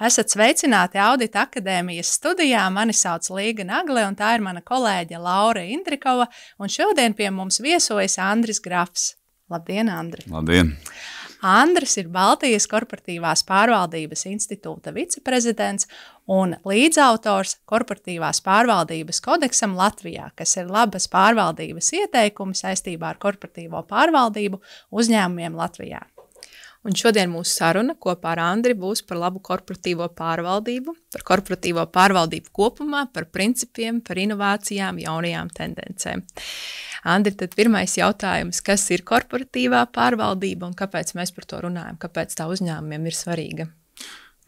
Esat sveicināti Audita akadēmijas studijā. Mani sauc Līga Nagle, un tā ir mana kolēģe Laura Indrikova. Un šodien pie mums viesojas Andris Grafs. Labdien, Andri! Labdien! Andris ir Baltijas korporatīvās pārvaldības institūta viceprezidents un līdzautors korporatīvās pārvaldības kodeksam Latvijā, kas ir labas pārvaldības ieteikumi saistībā ar korporatīvo pārvaldību uzņēmumiem Latvijā. Un šodien mūsu saruna kopā ar Andri būs par labu korporatīvo pārvaldību, par korporatīvo pārvaldību kopumā, par principiem, par inovācijām, jaunajām tendencēm. Andri, tad pirmais jautājums, kas ir korporatīvā pārvaldība un kāpēc mēs par to runājam, kāpēc tā uzņēmumiem ir svarīga?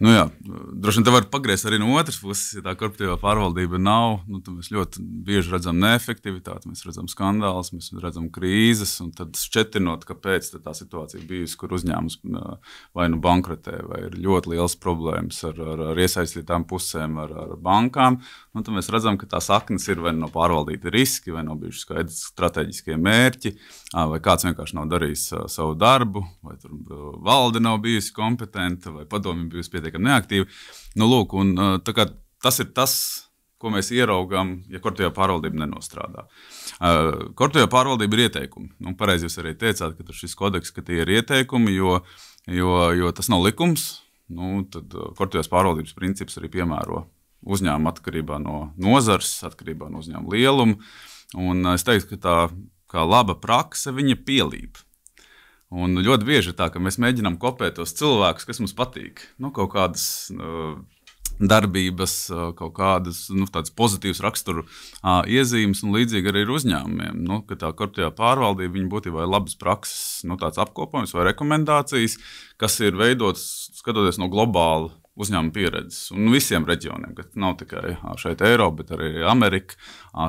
Nu jā, droši vien te var pagriezt arī no otras puses, ja tā korporatīvā pārvaldība nav, tad mēs ļoti bieži redzam neefektivitāti, mēs redzam skandālus, mēs redzam krīzes, un tad šķetinot, kāpēc tā situācija bijusi, kur uzņēmums vai nu bankrotē, vai ir ļoti liels problēmas ar iesaistītām pusēm, ar bankām, tad mēs redzam, ka tā saknes ir vai no pārvaldīti riski, vai nav bijuši skaidrs strateģiskie mērķi, vai kāds vienkārši nav darījis savu darbu, vai tur valde nav bijusi kompetenta, vai padomi bijusi pietiekami neaktīvi. Nu, lūk, un tas ir tas, ko mēs ieraugām, ja korporatīvā pārvaldība nenostrādā. Korporatīvā pārvaldība ir ieteikumi. Pareizi jūs arī teicāt, ka šis kodeks, ka tie ir ieteikumi, jo tas nav likums, tad korporatīvās pārvaldības princips arī piemēro uzņēmumu atkarībā no nozars, atkarībā no uzņēmuma lieluma. Un es teiktu, ka tā kā laba prakse, viņa pielīp. Un ļoti bieži ir tā, ka mēs mēģinām kopēt tos cilvēkus, kas mums patīk. Kaut kādas darbības, kaut kādas tādas pozitīvas raksturu iezīmes un līdzīgi arī ar uzņēmumiem. Ka tā korporatīvā pārvaldība, viņa būtībā ir labas prakses, tāds apkopojums vai rekomendācijas, kas ir veidotas skatoties no globāla uzņēmuma pieredzes un visiem reģioniem, ka nav tikai šeit Eiropa, bet arī Amerika,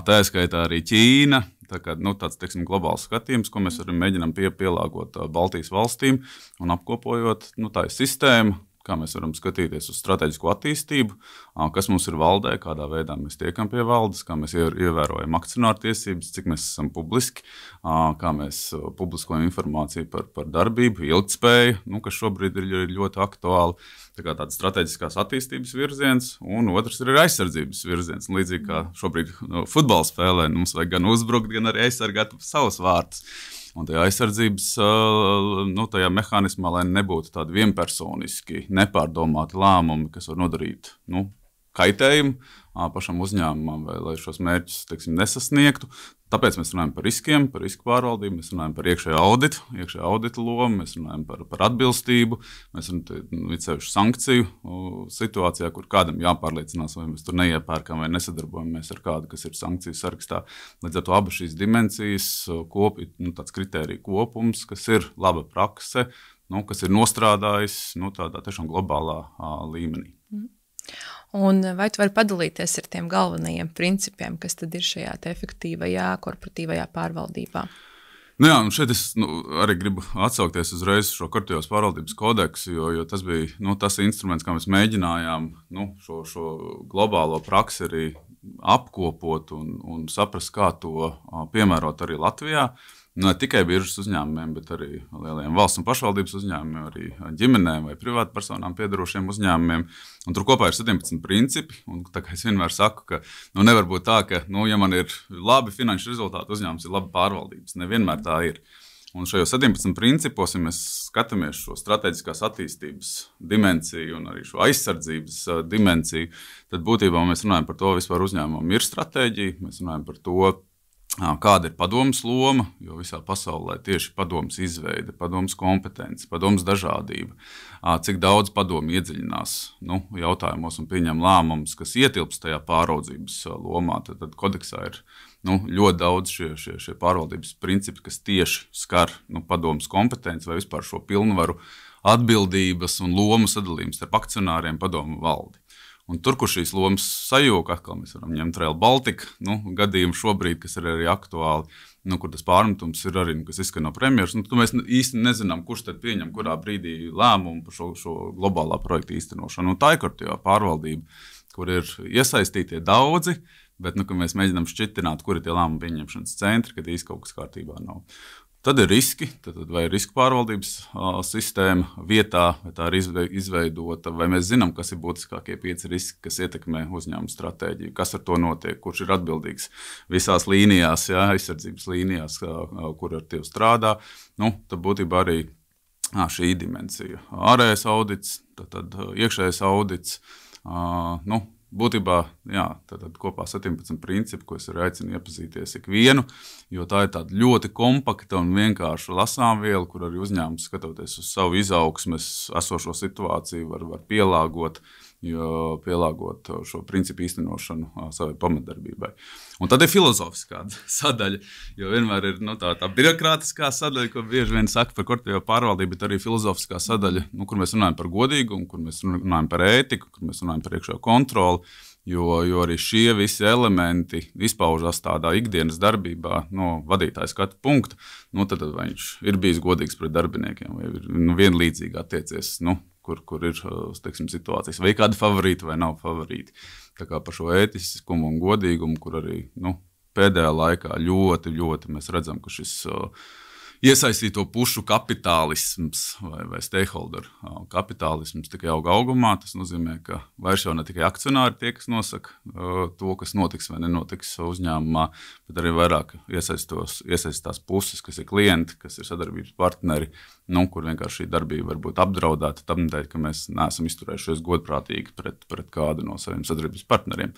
tā skaitā arī Ķīna. Tā kā tāds, teiksim, globāls skatījums, ko mēs arī mēģinām pielāgot Baltijas valstīm un apkopojot, tā ir sistēma, kā mēs varam skatīties uz strateģisko attīstību, kas mums ir valdē, kādā veidā mēs tiekam pie valdes, kā mēs ievērojam akcionāru tiesības, cik mēs esam publiski, kā mēs publiskojam informāciju par darbību, ilgtspēju, kas šobrīd ir ļoti aktuāli. Tā kā tāds strateģiskās attīstības virziens, un otrs ir aizsardzības virziens. Līdzīgi kā šobrīd futbola spēlē, mums vajag gan uzbrukt, gan arī aizsargāt savus vārtus. Un tajā aizsardzības tajā mehānismā, lai nebūtu tādi vienpersoniski, nepārdomāti lēmumi, kas var nodarīt kaitējumu pašam uzņēmumam, vai lai šos mērķus, teiksim, nesasniegtu. Tāpēc mēs runājam par riskiem, par risku pārvaldību, mēs runājam par iekšējo auditu lomu, mēs runājam par atbilstību, mēs runājam sankciju situācijā, kur kādam jāpārliecinās, vai mēs tur neiepērkam vai nesadarbojamies ar kādu, kas ir sankciju sarakstā. Līdz ar to abas šīs dimensijas tāds kritēriju kopums, kas ir laba prakse, kas ir nostrādājis tādā tiešām globālā līmenī. Un vai tu vari padalīties ar tiem galvenajiem principiem, kas tad ir šajā efektīvajā korporatīvajā pārvaldībā? Jā, un šeit es arī gribu atsaukties uzreiz šo korporatīvās pārvaldības kodeksu, jo tas bija tas instruments, kā mēs mēģinājām šo globālo praksi arī apkopot un saprast, kā to piemērot arī Latvijā. Ne tikai biržas uzņēmumiem, bet arī lieliem valsts un pašvaldības uzņēmumiem, arī ģimenēm vai privātpersonām piedarošiem uzņēmumiem. Un tur kopā ir 17 principi. Un tā kā es vienmēr saku, ka nevar būt tā, ka, ja man ir labi finanšu rezultāti, uzņēmums ir labi pārvaldības. Nevienmēr tā ir. Un šajos 17 principos, ja mēs skatāmies šo strateģiskās attīstības dimensiju un arī šo aizsardzības dimensiju, tad būtībā mēs runājam par to, vispār uzņēmumam ir stratēģija, mēs runājam par to, kāda ir padomas loma, jo visā pasaulē tieši padomas izveide, padomas kompetence, padomas dažādība, cik daudz padomu iedziļinās jautājumos un pieņem lēmumus, kas ietilpst tajā pāraudzības lomā. Tad kodeksā ir ļoti daudz šie pārvaldības principi, kas tieši skar padomas kompetenci vai vispār šo pilnvaru atbildības un lomu sadalījums starp akcionāriem, padomu valdi. Un tur, kur šīs lomas sajūka, atkal mēs varam ņemt Rail Baltica gadījumu šobrīd, kas ir arī aktuāli, kur tas pārmetums ir arī, kas izskan no premjeras. Mēs īsti nezinām, kurš tad pieņem kurā brīdī lēmumu par šo globālā projekta īstenošanu. Un tā ir korporatīvā pārvaldība, kur ir iesaistītie daudzi, bet mēs mēģinām šķitināt, kur ir tie lēmumu pieņemšanas centri, kad īsti kaut kas kārtībā nav. Tad ir riski, vai ir riska pārvaldības sistēma vietā, vai tā ir izveidota, vai mēs zinām, kas ir būtiskākie 5 riski, kas ietekmē uzņēmuma stratēģiju, kas ar to notiek, kurš ir atbildīgs visās līnijās, aizsardzības līnijās, kur ar tevi strādā. Tad būtībā arī šī dimensija. Ārējais audits, tad iekšējais audits, būtībā, tad kopā 17 principi, ko es arī aicinu iepazīties ikvienu, jo tā ir tāda ļoti kompakta un vienkārša lasāmviela, kur arī uzņēmums, skatoties uz savu izaugsmes esošo situāciju, var pielāgot šo principu īstenošanu savai pamatdarbībai. Un tad ir filozofiskā sadaļa, jo vienmēr ir tā birokrātiskā sadaļa, ko bieži vien saka par korporatīvo pārvaldību, bet arī filozofiskā sadaļa, kur mēs runājam par godīgumu, kur mēs runājam par ētiku, kur mēs runājam par iekšējo kontroli, jo arī šie visi elementi izpaužas tādā ikdienas darbībā no vadītāja skatu punkta, tad vai viņš ir bijis godīgs pret darbiniekiem, vai ir vienlīdzīgi attiecies, kur ir, teiksim, situācijas, vai kādi favorīti vai nav favorīti. Tā kā par šo ētiskumu un godīgumu, kur arī pēdējā laikā ļoti mēs redzam, ka šis iesaistīto pušu kapitālisms vai stakeholder kapitālisms tikai augumā. Tas nozīmē, ka vairs jau ne tikai akcionāri tie, kas nosaka to, kas notiks vai nenotiks uzņēmumā, bet arī vairāk iesaistās puses, kas ir klienti, kas ir sadarbības partneri, kur vienkārši šī darbība var būt apdraudēta tādēļ, ka mēs neesam izturējušies godprātīgi pret kādu no saviem sadarbības partneriem.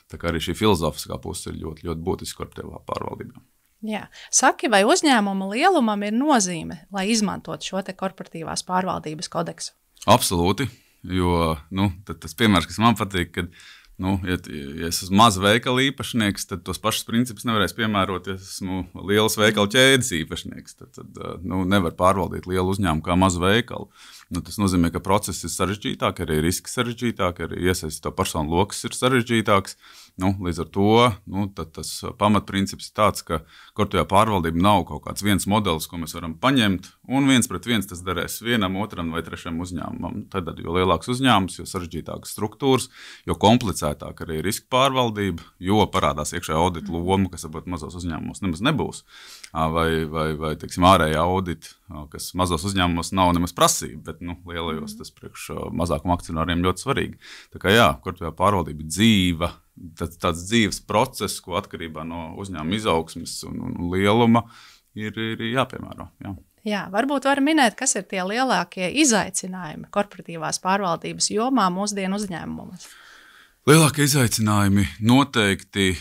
Tā kā arī šī filozofiskā puse ir ļoti, ļoti būtiska korporatīvā pārvaldībā. Jā. Saki, vai uzņēmuma lielumam ir nozīme, lai izmantotu šo te korporatīvās pārvaldības kodeksu? Absolūti, jo tas piemērs, kas man patīk, kad ja es esmu maza veikala īpašnieks, tad tos pašus principus nevarēs piemērot, ja esmu lielas veikala ķēdes īpašnieks. Tad nevar pārvaldīt lielu uzņēmumu kā mazu veikalu. Tas nozīmē, ka process ir sarežģītāk, arī riski sarežģītāk, arī iesaistīto personu lokus ir sarežģītāks. Līdz ar to tad tas pamatprincips ir tāds, ka korporatīvā pārvaldība nav kaut kāds viens modelis, ko mēs varam paņemt, un 1:1 tas derēs vienam, otram vai trešam uzņēmumam. Tad, jo lielāks uzņēmums, jo sarežģītākas struktūras, jo komplicētāk arī riska pārvaldība, jo parādās iekšējā audita loma, kas varbūt mazos uzņēmumos nemaz nebūs, vai teiksim, ārējā audita, kas mazos uzņēmumos nav nemaz prasība, bet lielajos tas priekš mazākuma akcionāriem ļoti svarīgi. Tā kā korporatīvā pārvaldība ir dzīva, tāds dzīves process, ko atkarībā no uzņēmuma izaugsmes un lieluma ir jāpiemēro. Jā, varbūt var minēt, kas ir tie lielākie izaicinājumi korporatīvās pārvaldības jomā mūsdienu uzņēmumos. Lielākie izaicinājumi noteikti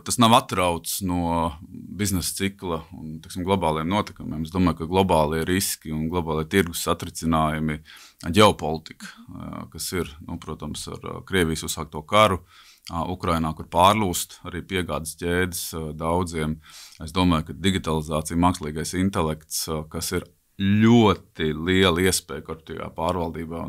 tas nav atrauts no biznesa cikla un globāliem notikumiem. Es domāju, ka globālie riski un globālie tirgus satricinājumi, ģeopolitika, kas ir, protams, ar Krievijas uzsākto karu, Ukrainā, kur pārlūst arī piegādes ķēdes daudziem. Es domāju, ka digitalizācija, mākslīgais intelekts, kas ir ļoti liela iespēja korporatīvā pārvaldībā.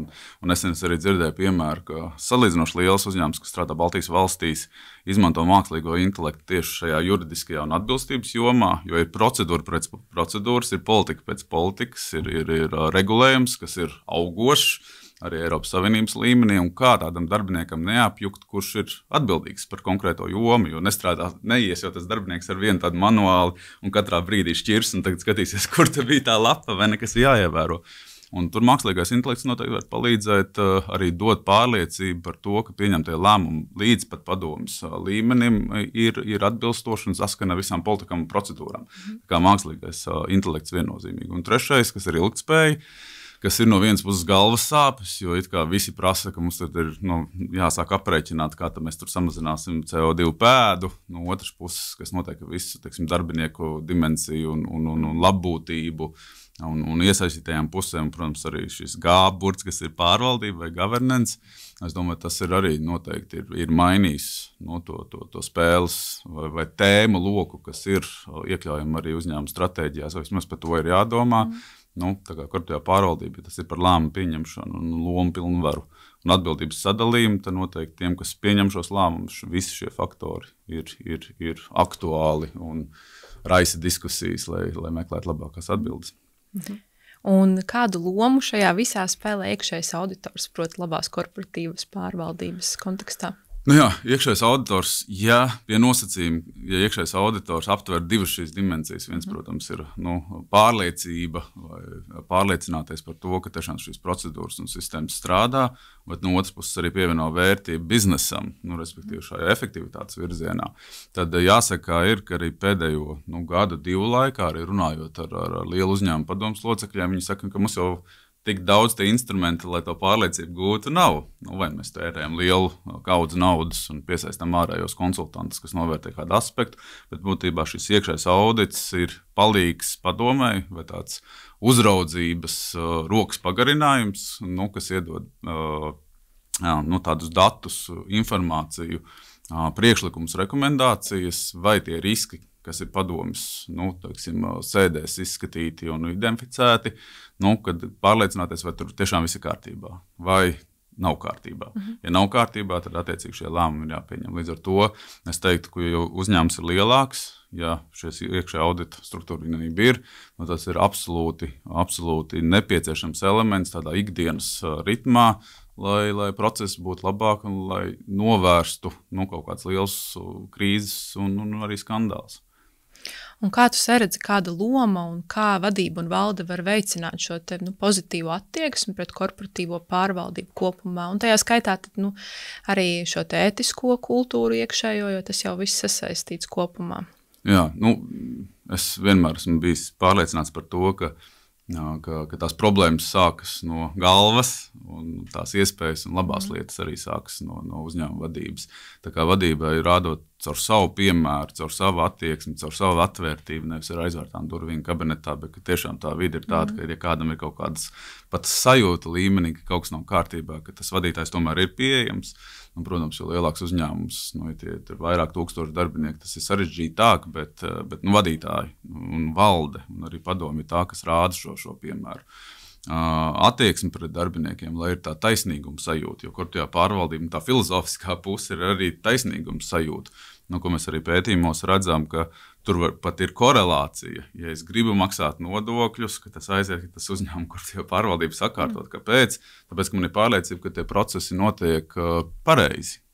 Un es arī dzirdēju piemēru, ka salīdzinoši liels uzņēmums, kas strādā Baltijas valstīs, izmanto mākslīgo intelektu tieši šajā juridiskajā un atbilstības jomā, jo ir procedūra pēc procedūras, ir politika pēc politikas, ir regulējums, kas ir augošs, arī Eiropas Savienības līmenī, un kā tādam darbiniekam neapjukt, kurš ir atbildīgs par konkrēto jomu, jo neies jau tas darbinieks ar vienu tādu manuāli un katrā brīdī šķirs un tagad skatīsies, kur te bija tā lapa vai nekas jāievēro. Un tur mākslīgais intelekts noteikti var palīdzēt arī dot pārliecību par to, ka pieņemtie lēmumi līdz pat padomas līmenim ir atbilstoši un saskana visām politikām un procedūrām. Kā mākslīgais intelekts viennozīmīgi. Un trešais, kas ir ilgtspēja, kas ir no vienas puses galvas sāpes, jo it kā visi prasa, ka mums tad ir jāsāk aprēķināt, kā tad mēs tur samazināsim CO2 pēdu. No otras puses, kas notiek visu, darbinieku dimensiju un labbūtību un iesaistītajām pusēm, protams, arī šis G-burts, kas ir pārvaldība vai governance. Es domāju, tas ir arī noteikti ir mainījis to spēles vai tēmu loku, kas ir iekļaujama arī uzņēmuma stratēģijās, vai vismaz par to ir jādomā. Tā kā korporatīvā pārvaldība, tas ir par lēmumu pieņemšanu un lomu pilnvaru un atbildības sadalījumu, tad noteikti tiem, kas pieņem šos lēmumus, visi šie faktori ir aktuāli un raisa diskusijas, lai meklētu labākās atbildes. Un kādu lomu šajā visā spēlē iekšējais auditors, proti labās korporatīvas pārvaldības kontekstā? Nu jā, iekšējais auditors, ja pie nosacījuma, ja iekšējais auditors aptver divas šīs dimensijas, viens, protams, ir pārliecība vai pārliecināties par to, ka tiešām šīs procedūras un sistēmas strādā, bet no otras puses arī pievieno vērtību biznesam, respektīvi šajā efektivitātes virzienā. Tad jāsaka, ka arī pēdējo gadu, divu laikā, arī runājot ar lielu uzņēmumu padomus locekļiem, viņi saka, ka mums jau tik daudz tie instrumenti, lai to pārliecību gūtu, nav. Vai mēs tērējam lielu kaudzi naudas un piesaistām ārējos konsultantus, kas novērtē kādu aspektu, bet būtībā šis iekšējais audits ir palīgs padomai vai tāds uzraudzības rokas pagarinājums, kas iedod tādus datus, informāciju, priekšlikumus, rekomendācijas vai tie riski, kas ir padomes sēdēs izskatīti un identificēti, kad pārliecināties, vai tur tiešām viss ir kārtībā, vai nav kārtībā. Ja nav kārtībā, tad attiecīgi šie lēmumi ir jāpieņem. Līdz ar to es teiktu, ka jau uzņēmums ir lielāks, ja šis iekšējā audita struktūra vienība ir, tas ir absolūti nepieciešams elements tādā ikdienas ritmā, lai process būtu labāk un lai novērstu kaut kāds liels krīzes un arī skandāls. Un kā tu saredzi, kāda loma un kā vadība un valde var veicināt šo te, pozitīvo attieksmi pret korporatīvo pārvaldību kopumā? Un tajā skaitā tad, arī šo te ētisko kultūru iekšējo, jo tas jau viss sasaistīts kopumā. Jā, es vienmēr esmu bijis pārliecināts par to, ka tās problēmas sākas no galvas, un tās iespējas un labās lietas arī sākas no uzņēmuma vadības. Tā kā vadībai rādot caur savu piemēru, caur savu attieksmi, caur savu atvērtību, nevis ar aizvērtām durvīm kabinetā, bet ka tiešām tā vide ir tāda, ka ja kādam ir kaut kādas pat sajūta līmenī, ka kaut kas nav kārtībā, ka tas vadītājs tomēr ir pieejams. Un, protams, jo lielāks uzņēmums, ja ir vairāk tūkstoši darbinieku, tas ir sarežģītāk, bet vadītāji un valde un arī padomi ir tā, kas rāda šo piemēru. Attieksmi pret darbiniekiem, lai ir tā taisnīguma sajūta, jo korporatīvā pārvaldība, tā filozofiskā puse ir arī taisnīguma sajūta, ko mēs arī pētījumos redzam, ka tur pat ir korelācija. Ja es gribu maksāt nodokļus, ka tas aiziet, ka tas uzņēmuma korporatīvā pārvaldība sakārtot. Kāpēc? Tāpēc, ka man ir pārliecība, ka tie procesi notiek pareizi.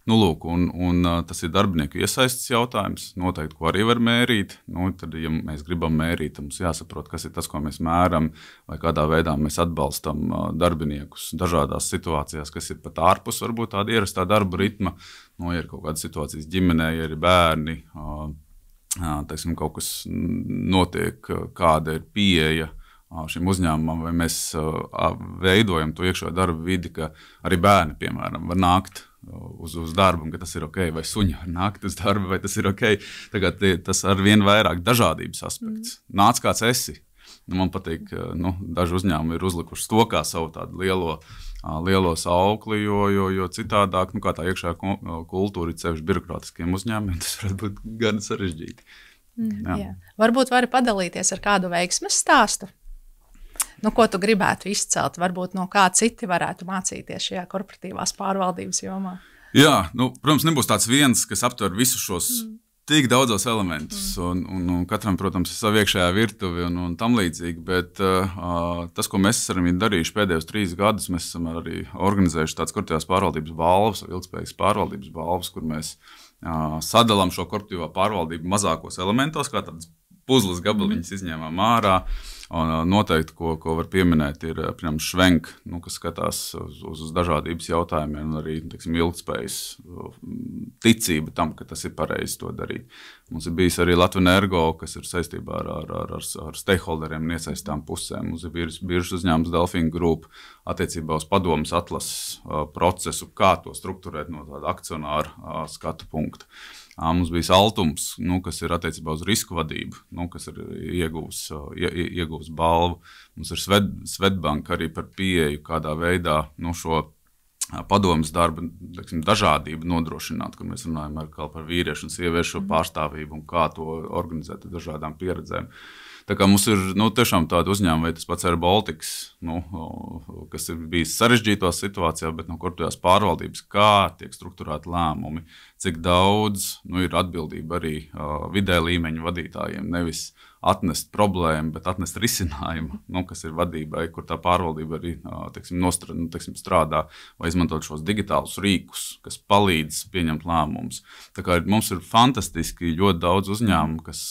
Lūk, un tas ir darbinieku iesaistes jautājums, noteikti, ko arī var mērīt. Tad, ja mēs gribam mērīt, tad mums jāsaprot, kas ir tas, ko mēs mēram, vai kādā veidā mēs atbalstam darbiniekus dažādās situācijās, kas ir pat ārpus varbūt tāda ierastā darba ritma. Ja ir kaut kādas situācijas ģimenē, ja ir bērni, teiksim, kaut kas notiek, kāda ir pieeja šim uzņēmumam, vai mēs veidojam to iekšējo darba vidi, ka arī bērni, piemēram, var nākt uz darbu, un ka tas ir ok, vai suņi var nākt uz darbu, vai tas ir ok. Tagad tas ar vien vairāk dažādības aspekts. Nāc kāds esi. Man patīk, daži uzņēmumi ir uzlikuši to kā savu tādu lielo saukli, jo citādāk, kā tā iekšējā kultūra ir sevišķi birokrātiskiem uzņēmumiem, tas varētu būt gan sarežģīti. Jā. Varbūt vari padalīties ar kādu veiksmes stāstu? Ko tu gribētu izcelt? Varbūt no kā citi varētu mācīties šajā korporatīvās pārvaldības jomā? Jā, protams, nebūs tāds viens, kas aptver visus šos tik daudzos elementus, un katram, protams, ir sava iekšējā virtuve un tam līdzīgi, bet tas, ko mēs esam darījuši pēdējos 3 gadus, mēs esam arī organizējuši tādas korporatīvās pārvaldības balvas, ilgspējīgas pārvaldības balvas, kur mēs sadalām šo korporatīvā pārvaldību mazākos elementos, kā tādas puzles gabaliņas izņēmām ārā. Un noteikti, ko var pieminēt, ir piemēram Švenk, kas skatās uz dažādības jautājumiem un arī, teiksim, ilgtspējas ticība tam, ka tas ir pareizi to darīt. Mums ir bijis arī Latvenergo, kas ir saistībā ar stakeholderiem un iesaistām pusēm. Mums ir biržas uzņēmums Delfin Group attiecībā uz padomas atlases procesu, kā to strukturēt no tāda akcionāra skatu punkta. Mums bija Altums, kas ir attiecībā uz risku vadību, kas ir iegūs balvu. Mums ir Svetbank arī par pieeju, kādā veidā šo padomas darba dažādību nodrošināt, kur mēs runājam par vīriešu un sieviešu pārstāvību un kā to organizēt ar dažādām pieredzēm. Tā kā mums ir tiešām tāda uzņēmuma, vai tas pats Air Baltics, kas ir bijis sarežģītās situācijā, bet no korporatīvās pārvaldības, kā tiek strukturēti lēmumi, cik daudz ir atbildība arī vidē līmeņa vadītājiem, nevis atnest problēmu, bet atnest risinājumu, kas ir vadībai, kur tā pārvaldība arī strādā, vai izmantot šos digitālus rīkus, kas palīdz pieņemt lēmumus. Tā kā mums ir fantastiski ļoti daudz uzņēmumu, kas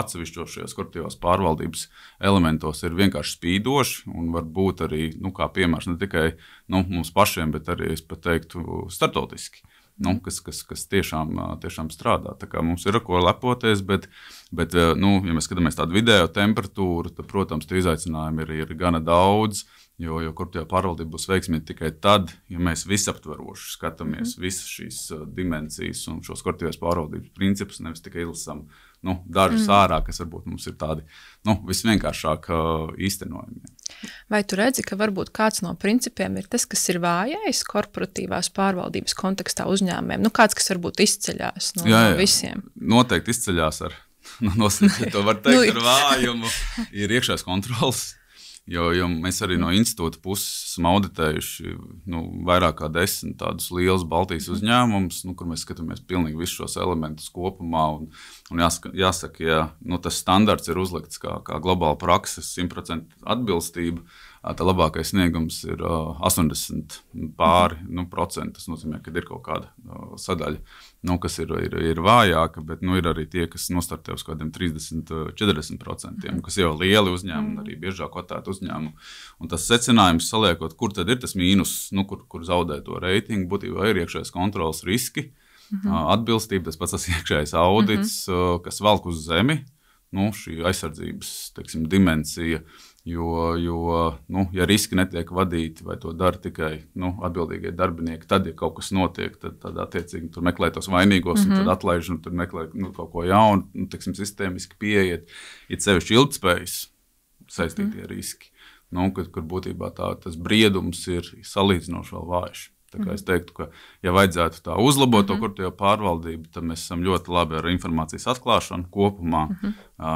atsevišķos šajos korporatīvās pārvaldības elementos ir vienkārši spīdoši un var būt arī, kā piemērs ne tikai mums pašiem, bet arī, es pat teiktu, startautiski. Kas tiešām strādā. Tā kā mums ir ar ko lepoties, bet ja mēs skatāmies tādu vidējo temperatūru, tad, protams, tie izaicinājumi ir gana daudz, jo korporatīvā pārvaldība būs veiksmīga tikai tad, ja mēs visaptveroši skatāmies visas šīs dimensijas un šos korporatīvās pārvaldības principus, nevis tikai izlasām dažus ārā, kas varbūt mums ir tādi visvienkāršāk īstenojumi. Vai tu redzi, ka varbūt kāds no principiem ir tas, kas ir vājais korporatīvās pārvaldības kontekstā uzņēmumiem? Kāds, kas varbūt izceļās no visiem? Noteikti izceļās ar, to var teikt, ar vājumu, ir iekšējās kontrols. Jo mēs arī no institūta puses esam auditējuši vairāk kā 10 tādus lielus Baltijas uzņēmumus, kur mēs skatāmies pilnīgi visus šos elementus kopumā. Un jāsaka, ja tas standarts ir uzlikts kā globāla prakses 100% atbilstība, tā labākais sniegums ir 80 pāri procenti. Tas nozīmē, ka ir kaut kāda sadaļa, kas ir vājāka, bet ir arī tie, kas nostartē uz kādiem 30–40%, kas jau lieli uzņēmumi, arī biežāk kotēti uzņēmumi. Un tas secinājums saliekot, kur tad ir tas mīnus, kur zaudē to reitingu, būtībā ir iekšējās kontrolas riski, atbilstība, tas pats iekšējais audits, kas valk uz zemi, šī aizsardzības, dimensija. Jo ja riski netiek vadīti, vai to dara tikai atbildīgie darbinieki, tad, ja kaut kas notiek, tad attiecīgi tur meklē tos vainīgos, un tad atlaiž, un tad meklē kaut ko jaunu, sistēmiski pieiet, ir sevišķi ilgtspējas saistītie riski, kur būtībā tas briedums ir salīdzinoši vēl vājš. Tā kā es teiktu, ka, ja vajadzētu tā uzlabot to korporatīvo pārvaldību, tad mēs esam ļoti labi ar informācijas atklāšanu kopumā,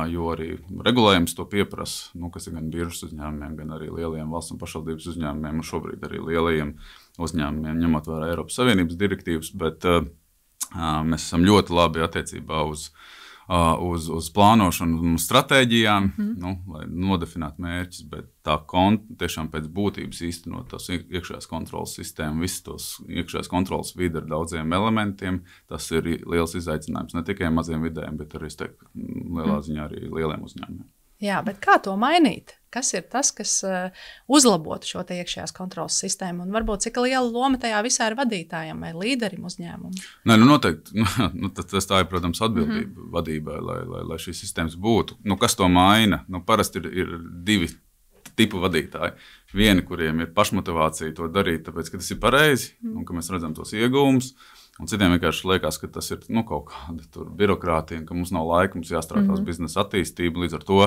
jo arī regulējums to pieprasa, kas ir gan biržas uzņēmumiem, gan arī lielajiem valsts un pašvaldības uzņēmumiem, un šobrīd arī lielajiem uzņēmumiem, ņemot vērā Eiropas Savienības direktīvas, bet mēs esam ļoti labi attiecībā uz plānošanu un stratēģijām, lai nodefinētu mērķus, bet tā tiešām pēc būtības īstenot tos iekšējās kontrolas sistēmu, visus tos iekšējās kontrolas vidi ar daudziem elementiem, tas ir liels izaicinājums ne tikai maziem vidējiem, bet arī, es teiktu, lielā ziņā arī lieliem uzņēmumiem. Jā, bet kā to mainīt? Kas ir tas, kas uzlabotu šo iekšējās kontrolas sistēmu? Un varbūt cik liela loma tajā visā ir vadītājiem vai līderim uzņēmumu? Nē, noteikti. Tas tā ir, protams, atbildība vadībai, lai šīs sistēmas būtu. Kas to maina? Parasti ir divi tipu vadītāji. Vieni, kuriem ir pašmotivācija to darīt, tāpēc, ka tas ir pareizi, un ka mēs redzam tos iegūmus. Un citiem vienkārši liekas, ka tas ir kaut kāda birokrātija, ka mums nav laika, mums jāstrādā uz biznesa attīstību. Līdz ar to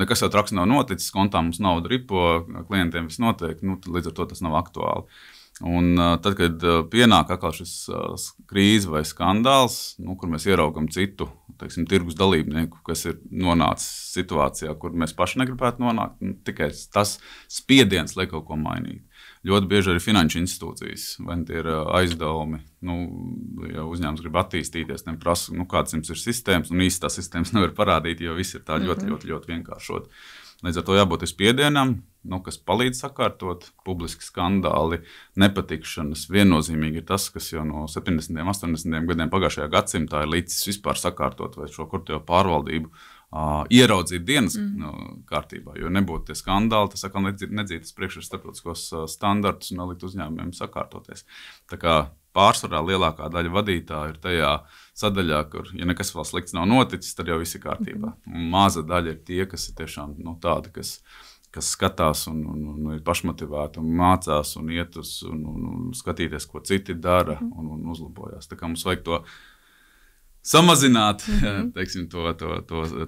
nekas jau traks nav noticis, kontā mums nauda ripo, klientiem viss notiek, līdz ar to tas nav aktuāli. Un tad, kad pienāk atkal šis krīze vai skandāls, kur mēs ieraugam citu, tirgus dalībnieku, kas ir nonācis situācijā, kur mēs paši negribētu nonākt, tikai tas spiediens, lai kaut ko mainītu. Ļoti bieži arī finanšu institūcijas, vai tie ir aizdevumi, ja uzņēmums grib attīstīties, prasa, kādas jums ir sistēmas, un īsti tās sistēmas nevar parādīt, jo viss ir tā ļoti vienkāršot. Līdz ar to jābūt spiedienam, kas palīdz sakārtot publiski skandāli, nepatikšanas. Viennozīmīgi ir tas, kas jau no 70. un 80. gadiem pagājušajā gadsimtā ir līdzis vispār sakārtot vai šo korporatīvo pārvaldību ieraudzīt dienas kārtībā, jo nebūtu tie skandāli, tas atkal nedzītas priekš ar starptautiskos standartus un nelikt uzņēmumiem sakārtoties. Tā kā pārsvarā lielākā daļa vadītāju ir tajā sadaļā, kur, ja nekas vēl slikts nav noticis, tad jau viss ir kārtībā. Un maza daļa ir tie, kas ir tiešām tādi, kas skatās un ir pašmotivēti un mācās un iet uz un skatīties, ko citi dara un uzlabojās. Tā kā mums vajag to samazināt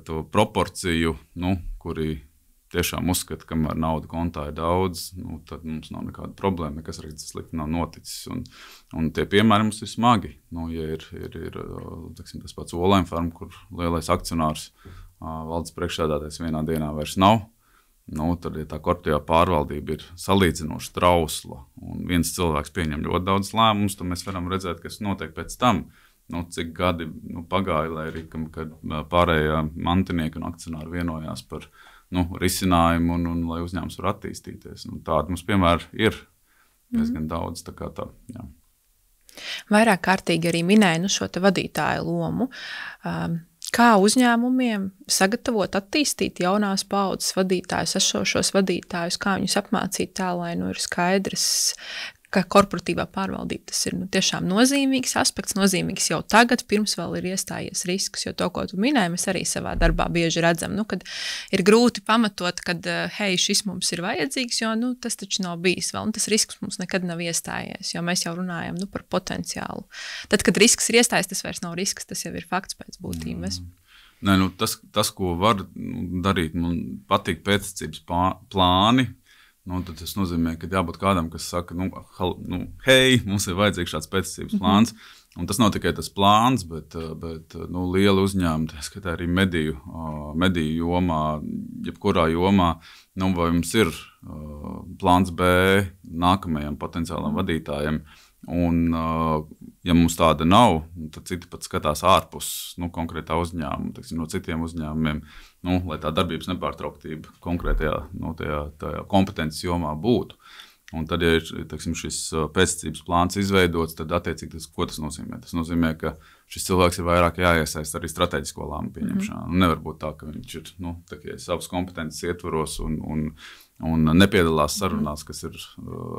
to proporciju, kuri tiešām uzskata, kamēr nauda kontā ir daudz, tad mums nav nekāda problēma, nekas slikti nav noticis. Un tie piemēri mums ir smagi. Ja ir tas pats Olaim Farm, kur lielais akcionārs valdes priekšsēdētājs vienā dienā vairs nav, tad, ja tā korporatīvā pārvaldība ir salīdzinoši trausla un viens cilvēks pieņem ļoti daudz lēmumus, tad mēs varam redzēt, kas notiek pēc tam. cik gadi pagāja, lai arī kad pārējā mantinieki un akcionāri vienojās par risinājumu un lai uzņēmums var attīstīties. Tādi mums, piemēram, ir diezgan daudz. Jā. Vairāk kārtīgi arī minēja šo te vadītāju lomu. Kā uzņēmumiem sagatavot, attīstīt jaunās paudzes vadītājus, esošos vadītājus, kā viņus apmācīt tā, lai ir skaidrs, ka korporatīvā pārvaldība tas ir tiešām nozīmīgs aspekts, nozīmīgs jau tagad, pirms vēl ir iestājies risks, jo to, ko tu minēji, mēs arī savā darbā bieži redzam, kad ir grūti pamatot, kad, hei, šis mums ir vajadzīgs, jo, tas taču nav bijis vēl, un tas risks mums nekad nav iestājies, jo mēs jau runājam, par potenciālu. Tad, kad risks ir iestājies, tas vairs nav risks, tas jau ir fakts pēc būtības. Nē, tas, ko var darīt, man patīk pēctecības plāni. Tad tas nozīmē, ka jābūt kādam, kas saka, hei, mums ir vajadzīgs šāds pēctecības plāns. Un tas nav tikai tas plāns, bet liela uzņēmuma, tā skatā arī mediju jomā, jebkurā jomā, vai mums ir plāns B nākamajam potenciālam vadītājam. Un, ja mums tāda nav, tad citi pat skatās ārpus konkrētā uzņēmuma, teiksim, no citiem uzņēmumiem, lai tā darbības nepārtrauktība konkrētajā tajā kompetences jomā būtu. Un tad, ja ir teiksim, šis pēctecības plāns izveidots, tad attiecīgi ko tas nozīmē? Tas nozīmē, ka šis cilvēks ir vairāk jāiesaist arī strateģisko lēmumu pieņemšanā. Nevar būt tā, ka viņš ir savas kompetences ietvaros un nepiedalās sarunās, kas ir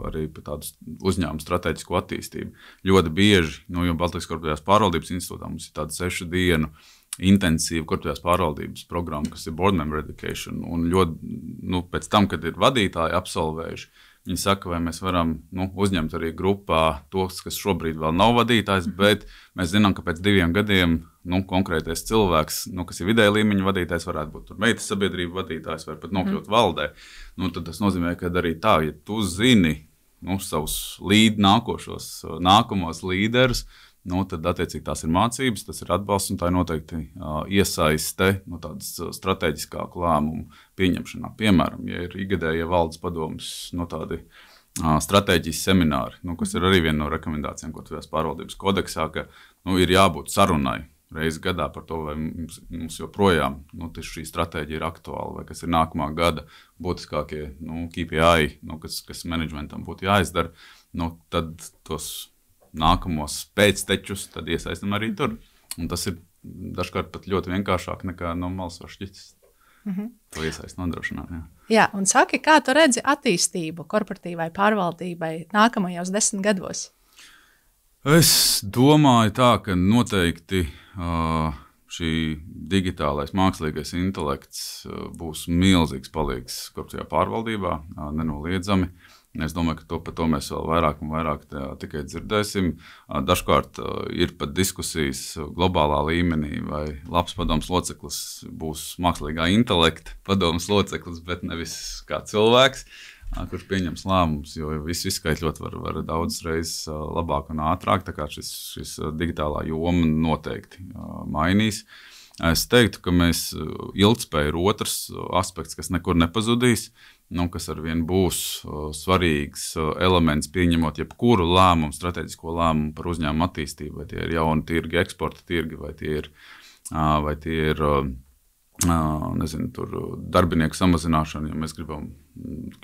arī par tādu uzņēmumu strateģisku attīstību. Ļoti bieži, jo Baltijas korporatīvās pārvaldības institūtā mums ir tāda 6 dienu intensīva korporatīvās pārvaldības programma, kas ir board member education, un ļoti, pēc tam, kad ir vadītāji absolvējuši, viņi saka, vai mēs varam uzņemt arī grupā tos, kas šobrīd vēl nav vadītājs, bet mēs zinām, ka pēc 2 gadiem konkrētais cilvēks, kas ir vidēja līmeņa vadītājs, varētu būt tur meitas sabiedrība vadītājs, vai pat nokļūt valdē. Tad tas nozīmē, ka arī tā, ja tu zini savus nākamos līderus, tad attiecīgi tās ir mācības, tas ir atbalsts un tā ir noteikti iesaiste tādas strateģiskāku lēmumu pieņemšanā. Piemēram, ja ir ikgadējie valdes padomes tādi stratēģijas semināri, kas ir arī viena no rekomendācijām korporatīvās pārvaldības kodeksā, ka ir jābūt sarunai reizi gadā par to, vai mums joprojām šī stratēģija ir aktuāla, vai kas ir nākamā gada būtiskākie KPI, kas managementam būtu jāizdara, tad tos nākamos pēctečus, tad iesaistam arī tur. Un tas ir dažkārt pat ļoti vienkāršāk nekā no malas var šķitis. To iesaist nodrošināt. Jā, un saki, kā tu redzi attīstību korporatīvai pārvaldībai nākamajos 10 gados? Es domāju tā, ka noteikti šī digitālais mākslīgais intelekts būs milzīgs palīgs korporatīvajā pārvaldībā, nenoliedzami. Es domāju, ka par to mēs vēl vairāk un vairāk tikai dzirdēsim. Dažkārt ir pat diskusijas globālā līmenī, vai labs padomes loceklis būs mākslīgā intelekta padomes loceklis, bet nevis kā cilvēks, kurš pieņems lēmumus, jo visu izskaitļot var daudz reizes labāk un ātrāk, tā kā šis digitālā joma noteikti mainīs. Es teiktu, ka mēs ilgtspēja ir otrs aspekts, kas nekur nepazudīs, kas arvien būs svarīgs elements pieņemot jebkuru lēmumu, strateģisko lēmumu par uzņēmumu attīstību, vai tie ir jauni tirgi, eksporta tirgi, vai tie ir darbinieku samazināšana, ja mēs gribam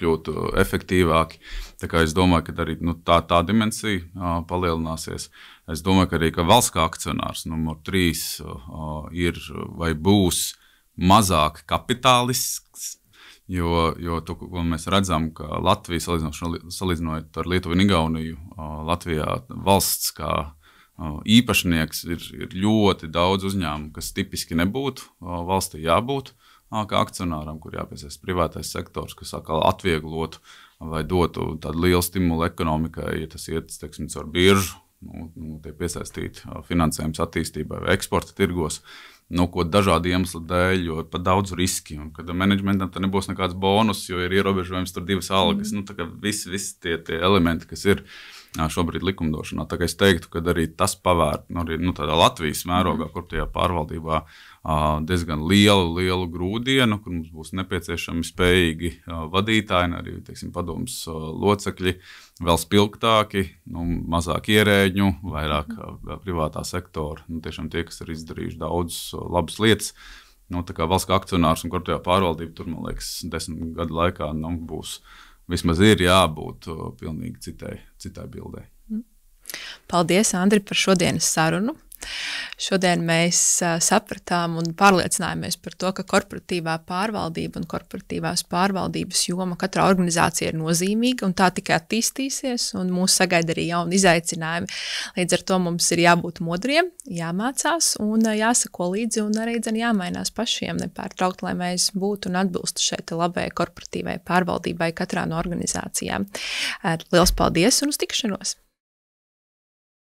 kļūt efektīvāki. Tā kā es domāju, ka arī tā dimensija palielināsies. Es domāju, ka arī valsts kā akcionārs numur 3 ir vai būs mazāk kapitālisks, jo mēs redzam, ka Latvija, salīdzinot ar Lietuvu un Igauniju, Latvijā valsts kā īpašnieks ir ļoti daudz uzņēmumu, kas tipiski nebūtu valstī jābūt kā akcionāram, kur jāpiesaist privātais sektors, kas atkal atvieglotu vai dotu tādu lielu stimulu ekonomikai, ja tas iet, teiksim, caur biržu, tie piesaistīt finansējums attīstībai vai eksporta tirgos, ko dažādu iemeslu dēļ, jo pat daudz riski, un kad managementam tā nebūs nekāds bonus, jo ir ierobežojums tur 2 algas, tā kā visi tie elementi, kas ir, šobrīd likumdošanā. Tā kā es teiktu, ka arī tas pavēr arī tādā Latvijas mērogā, korporatīvā pārvaldībā diezgan lielu grūdienu, kur mums būs nepieciešami spējīgi vadītāji, arī teiksim, padomus locekļi, vēl spilgtāki, mazāk ierēģņu, vairāk privātā sektora. Tiešām tie, kas ir izdarījuši daudz labas lietas. Tā kā valsts akcionārs un korporatīvā pārvaldība tur, man liekas, 10 gadu laikā būs. Vismaz ir jābūt pilnīgi citai bildei. Paldies, Andri, par šodienas sarunu. Šodien mēs sapratām un pārliecinājāmies par to, ka korporatīvā pārvaldība un korporatīvās pārvaldības joma katrā organizācijā ir nozīmīga un tā tikai attīstīsies un mūs sagaida arī jauni izaicinājumi. Līdz ar to mums ir jābūt modriem, jāmācās un jāsako līdzi un arī jāmainās pašiem nepārtraukt, lai mēs būtu un atbilstu šeit labai korporatīvai pārvaldībai katrā no organizācijām. Liels paldies un uz tikšanos!